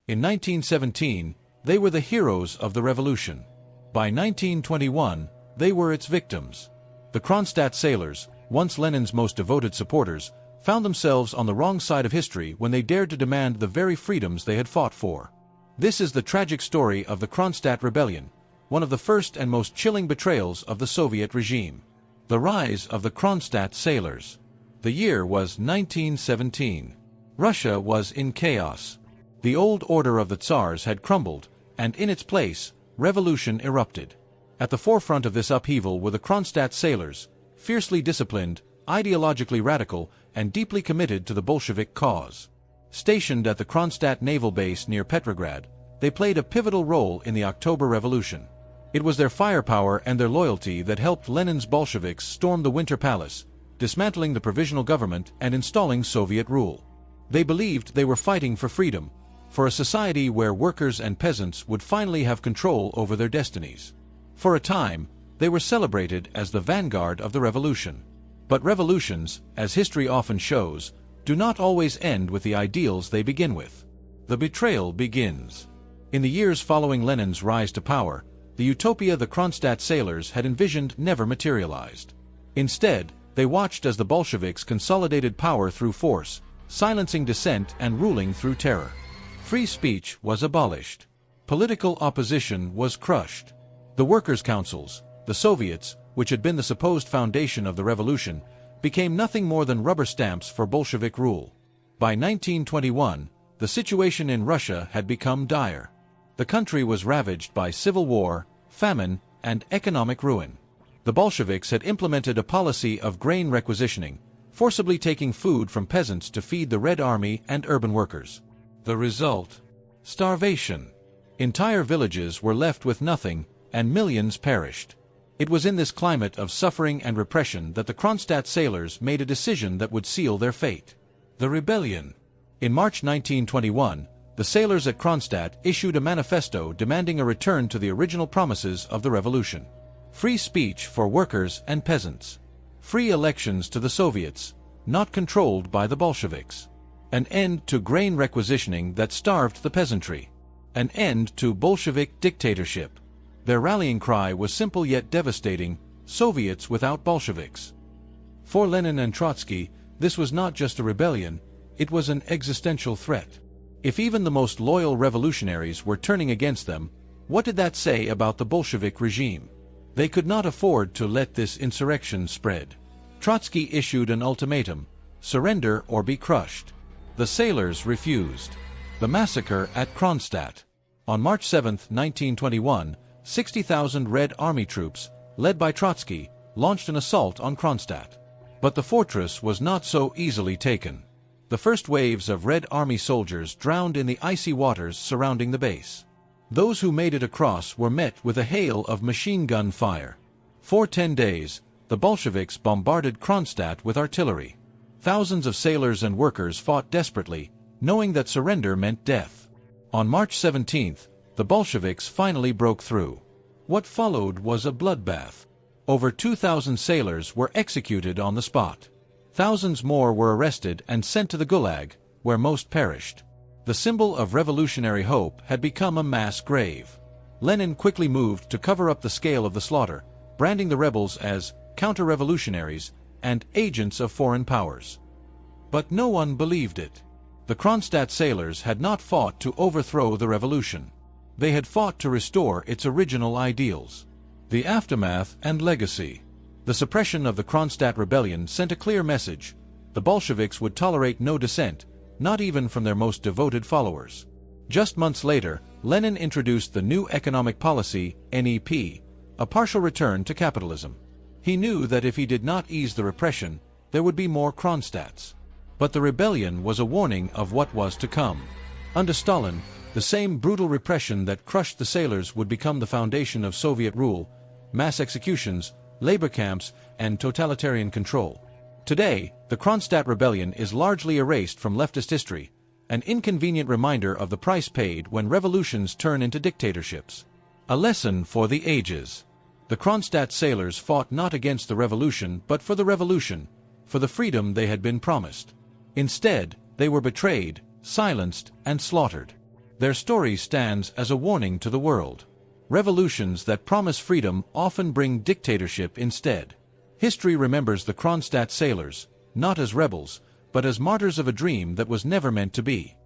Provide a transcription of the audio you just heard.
In 1917, they were the heroes of the revolution. By 1921, they were its victims. The Kronstadt sailors, once Lenin's most devoted supporters, found themselves on the wrong side of history when they dared to demand the very freedoms they had fought for. This is the tragic story of the Kronstadt Rebellion, one of the first and most chilling betrayals of the Soviet regime. The rise of the Kronstadt sailors. The year was 1917. Russia was in chaos. The old order of the Tsars had crumbled, and in its place, revolution erupted. At the forefront of this upheaval were the Kronstadt sailors, fiercely disciplined, ideologically radical, and deeply committed to the Bolshevik cause. Stationed at the Kronstadt naval base near Petrograd, they played a pivotal role in the October Revolution. It was their firepower and their loyalty that helped Lenin's Bolsheviks storm the Winter Palace, dismantling the provisional government and installing Soviet rule. They believed they were fighting for freedom, for a society where workers and peasants would finally have control over their destinies. For a time, they were celebrated as the vanguard of the revolution. But revolutions, as history often shows, do not always end with the ideals they begin with. The betrayal begins. In the years following Lenin's rise to power, the utopia the Kronstadt sailors had envisioned never materialized. Instead, they watched as the Bolsheviks consolidated power through force, silencing dissent and ruling through terror. Free speech was abolished. Political opposition was crushed. The workers' councils, the Soviets, which had been the supposed foundation of the revolution, became nothing more than rubber stamps for Bolshevik rule. By 1921, the situation in Russia had become dire. The country was ravaged by civil war, famine, and economic ruin. The Bolsheviks had implemented a policy of grain requisitioning, forcibly taking food from peasants to feed the Red Army and urban workers. The result? Starvation. Entire villages were left with nothing, and millions perished. It was in this climate of suffering and repression that the Kronstadt sailors made a decision that would seal their fate. The rebellion. In March 1921, the sailors at Kronstadt issued a manifesto demanding a return to the original promises of the revolution. Free speech for workers and peasants. Free elections to the Soviets, not controlled by the Bolsheviks. An end to grain requisitioning that starved the peasantry. An end to Bolshevik dictatorship. Their rallying cry was simple yet devastating: Soviets without Bolsheviks. For Lenin and Trotsky, this was not just a rebellion, it was an existential threat. If even the most loyal revolutionaries were turning against them, what did that say about the Bolshevik regime? They could not afford to let this insurrection spread. Trotsky issued an ultimatum: surrender or be crushed. The sailors refused. The massacre at Kronstadt. On March 7, 1921, 60,000 Red Army troops, led by Trotsky, launched an assault on Kronstadt. But the fortress was not so easily taken. The first waves of Red Army soldiers drowned in the icy waters surrounding the base. Those who made it across were met with a hail of machine gun fire. For 10 days, the Bolsheviks bombarded Kronstadt with artillery. Thousands of sailors and workers fought desperately, knowing that surrender meant death. On March 17th, the Bolsheviks finally broke through. What followed was a bloodbath. Over 2,000 sailors were executed on the spot. Thousands more were arrested and sent to the Gulag, where most perished. The symbol of revolutionary hope had become a mass grave. Lenin quickly moved to cover up the scale of the slaughter, branding the rebels as counter-revolutionaries and agents of foreign powers. But no one believed it. The Kronstadt sailors had not fought to overthrow the revolution. They had fought to restore its original ideals. The aftermath and legacy. The suppression of the Kronstadt Rebellion sent a clear message: the Bolsheviks would tolerate no dissent, not even from their most devoted followers. Just months later, Lenin introduced the new economic policy, NEP, a partial return to capitalism. He knew that if he did not ease the repression, there would be more Kronstadts. But the rebellion was a warning of what was to come. Under Stalin, the same brutal repression that crushed the sailors would become the foundation of Soviet rule: mass executions, labor camps, and totalitarian control. Today, the Kronstadt Rebellion is largely erased from leftist history, an inconvenient reminder of the price paid when revolutions turn into dictatorships. A lesson for the ages. The Kronstadt sailors fought not against the revolution but for the revolution, for the freedom they had been promised. Instead, they were betrayed, silenced, and slaughtered. Their story stands as a warning to the world. Revolutions that promise freedom often bring dictatorship instead. History remembers the Kronstadt sailors, not as rebels, but as martyrs of a dream that was never meant to be.